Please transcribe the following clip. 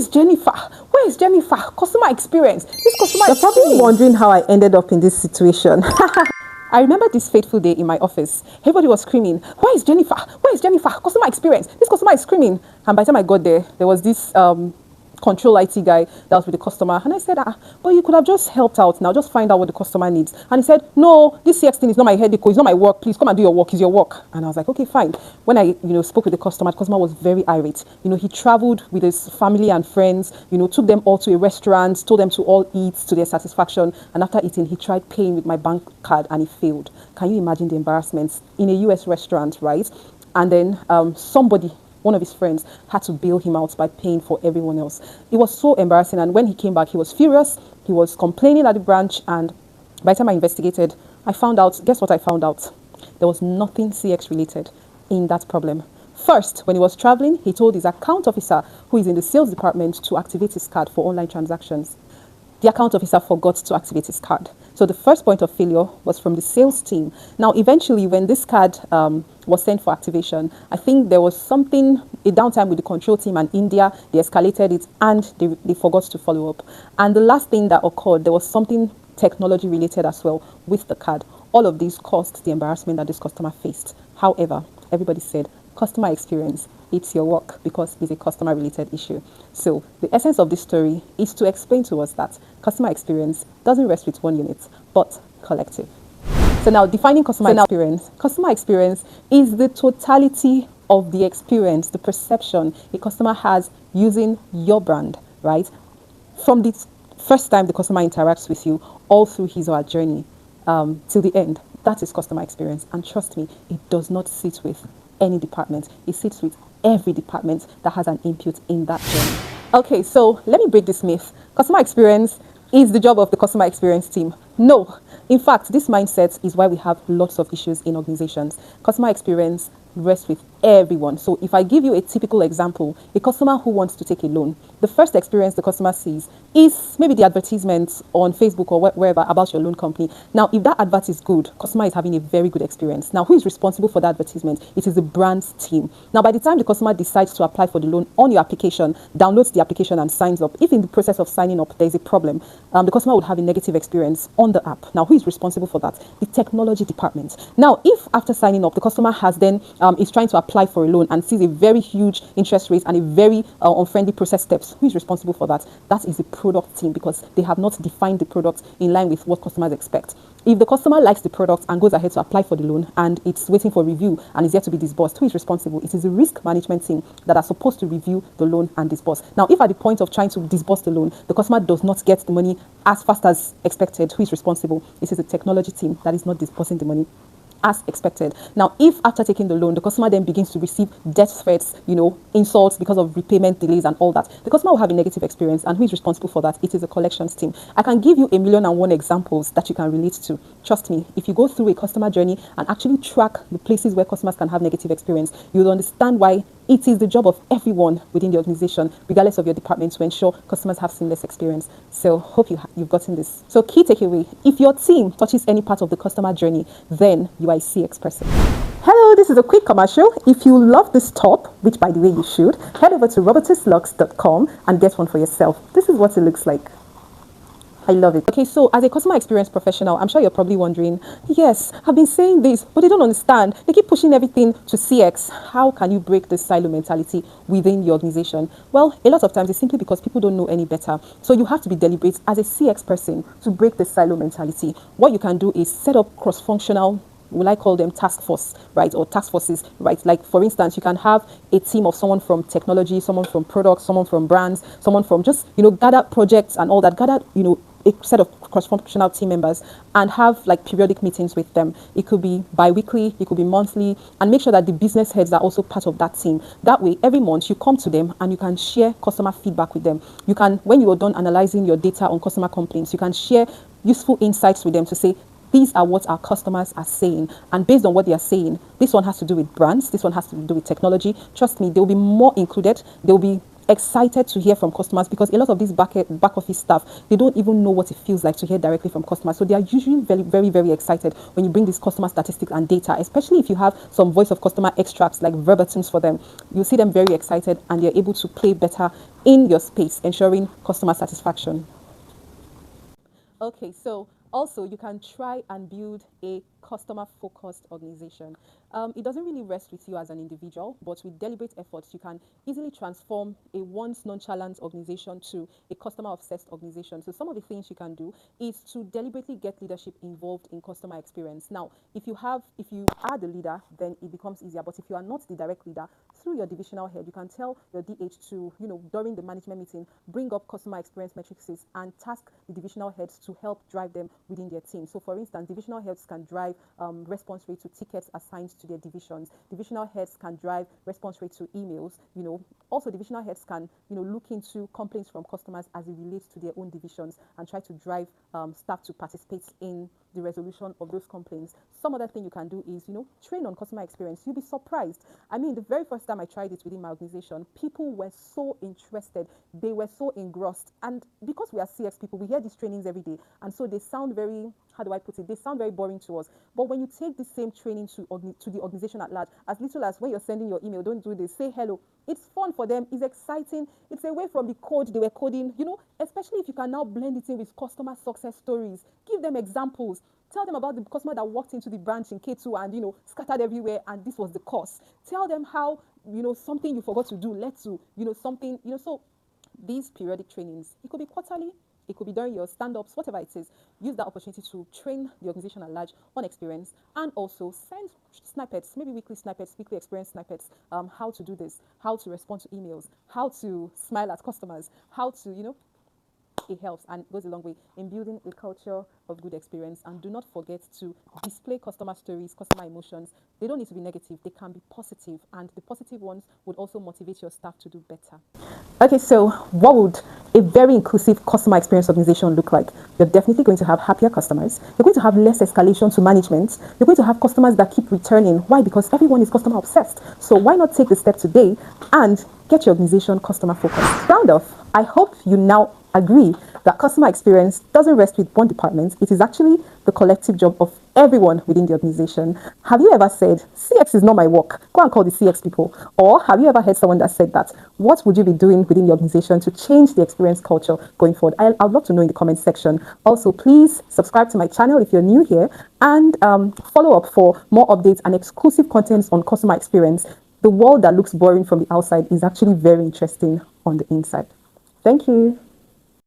is Jennifer? Where is Jennifer? Customer experience. This customer You're probably wondering how I ended up in this situation. I remember this fateful day in my office. Everybody was screaming, where is Jennifer? Where is Jennifer? Customer experience. This customer is screaming. And by the time I got there, there was this control IT guy that was with the customer. And I said, but you could have just helped out now. Just find out what the customer needs. And he said, no, this CX thing is not my headache. It's not my work. Please come and do your work. It's your work. And I was like, okay, fine. When I, spoke with the customer was very irate. He traveled with his family and friends, took them all to a restaurant, told them to all eat to their satisfaction. And after eating, he tried paying with my bank card and it failed. Can you imagine the embarrassment in a US restaurant, right? And then one of his friends had to bail him out by paying for everyone else. It was so embarrassing. And when he came back, he was furious. He was complaining at the branch. And by the time I investigated, I found out, guess what I found out? There was nothing CX related in that problem. First, when he was traveling, he told his account officer, who is in the sales department, to activate his card for online transactions. The account officer forgot to activate his card. So the first point of failure was from the sales team. Now, eventually, when this card was sent for activation, I think there was a downtime with the control team and India. They escalated it and they forgot to follow up. And the last thing that occurred, there was something technology related as well with the card. All of these caused the embarrassment that this customer faced. However, everybody said, customer experience, it's your work, because it's a customer related issue. So the essence of this story is to explain to us that customer experience doesn't rest with one unit, but collective. So now, defining customer experience. Customer experience is the totality of the experience, the perception a customer has using your brand, right? From the first time the customer interacts with you, all through his or her journey, till the end. That is customer experience. And trust me, it does not sit with any department. It sits with every department that has an input in that journey. Okay, so let me break this myth. Customer experience is the job of the customer experience team. No. In fact, this mindset is why we have lots of issues in organizations. Customer experience rests with everyone. So if I give you a typical example, a customer who wants to take a loan, the first experience the customer sees is maybe the advertisement on Facebook or wherever about your loan company. Now, if that advert is good, customer is having a very good experience. Now, who is responsible for that advertisement? It is the brand's team. Now, by the time the customer decides to apply for the loan on your application, downloads the application and signs up, if in the process of signing up there is a problem, the customer would have a negative experience on the app. Now, who is responsible for that? The technology department. Now, if after signing up, the customer has then is trying to apply for a loan and sees a very huge interest rate and a very unfriendly process steps, who is responsible for that? That is the product team, because they have not defined the product in line with what customers expect. If the customer likes the product and goes ahead to apply for the loan and it's waiting for review and is yet to be disbursed, who is responsible? It is the risk management team that are supposed to review the loan and disburse. Now, if at the point of trying to disburse the loan, the customer does not get the money as fast as expected, who is responsible? It is the technology team that is not disbursing the money as expected. Now, if after taking the loan, the customer then begins to receive death threats, insults because of repayment delays and all that, the customer will have a negative experience. And who is responsible for that? It is the collections team. I can give you 1,000,001 examples that you can relate to. Trust me, if you go through a customer journey and actually track the places where customers can have negative experience, you'll understand why it is the job of everyone within the organization, regardless of your department, to ensure customers have seamless experience. So hope you've gotten this. So key takeaway, if your team touches any part of the customer journey, then you are a CX person. Hello, this is a quick commercial. If you love this top, which by the way you should, head over to robertuslux.com and get one for yourself. This is what it looks like. I love it. Okay, so as a customer experience professional, I'm sure you're probably wondering, yes, I've been saying this, but they don't understand. They keep pushing everything to CX. How can you break this silo mentality within your organization? Well, a lot of times it's simply because people don't know any better. So you have to be deliberate as a CX person to break this silo mentality. What you can do is set up cross-functional, will I call them task force, right? Or task forces, right? Like, for instance, you can have a team of someone from technology, someone from products, someone from brands, someone from just, gather projects and all that, gather, a set of cross-functional team members and have like periodic meetings with them. It could be bi-weekly, it could be monthly, and make sure that the business heads are also part of that team. That way, every month you come to them and you can share customer feedback with them. You can, when you are done analyzing your data on customer complaints, you can share useful insights with them to say, these are what our customers are saying. And based on what they are saying, this one has to do with brands, this one has to do with technology. Trust me, they'll be more included. They'll be excited to hear from customers, because a lot of these back office staff, they don't even know what it feels like to hear directly from customers. So they are usually very, very, very excited when you bring these customer statistics and data, especially if you have some voice of customer extracts like verbatims for them. You see them very excited and they're able to play better in your space, ensuring customer satisfaction. Okay, so also you can try and build a customer focused organization. It doesn't really rest with you as an individual, but with deliberate efforts, you can easily transform a once nonchalant organization to a customer obsessed organization. So, some of the things you can do is to deliberately get leadership involved in customer experience. Now, if you are the leader, then it becomes easier. But if you are not the direct leader, through your divisional head, you can tell your DH to, during the management meeting, bring up customer experience matrices and task the divisional heads to help drive them within their team. So, for instance, divisional heads can drive response rate to tickets assigned to their divisions. Divisional heads can drive response rate to emails. Also divisional heads can, look into complaints from customers as it relates to their own divisions and try to drive staff to participate in the resolution of those complaints. Some other thing you can do is, train on customer experience. You'll be surprised. I mean, the very first time I tried it within my organization, people were so interested. They were so engrossed. And because we are CX people, we hear these trainings every day. And so they sound very, how do I put it? They sound very boring to us. But when you take the same training to the organization at large, as little as when you're sending your email, don't do this, say hello. It's fun for them. It's exciting. It's away from the code they were coding, especially if you can now blend it in with customer success stories. Give them examples. Tell them about the customer that walked into the branch in K2 and, scattered everywhere, and this was the cause. Tell them how, something you forgot to do led to, something, so these periodic trainings, it could be quarterly, it could be during your stand-ups, whatever it is. Use that opportunity to train the organization at large on experience, and also send snippets, maybe weekly snippets, weekly experience snippets, how to do this, how to respond to emails, how to smile at customers, how to, it helps and goes a long way in building a culture of good experience. And do not forget to display customer stories, customer emotions. They don't need to be negative, they can be positive, and the positive ones would also motivate your staff to do better. Okay, so what would a very inclusive customer experience organization look like? You're definitely going to have happier customers. You're going to have less escalation to management. You're going to have customers that keep returning. Why? Because everyone is customer obsessed. So why not take the step today and get your organization customer focused? Round off, I hope you now agree that customer experience doesn't rest with one department. It is actually the collective job of everyone within the organization. Have you ever said, CX is not my work, go and call the CX people? Or have you ever heard someone that said that? What would you be doing within the organization to change the experience culture going forward? I'd love to know in the comment section. Also, please subscribe to my channel if you're new here, and follow up for more updates and exclusive contents on customer experience. The world that looks boring from the outside is actually very interesting on the inside. Thank you.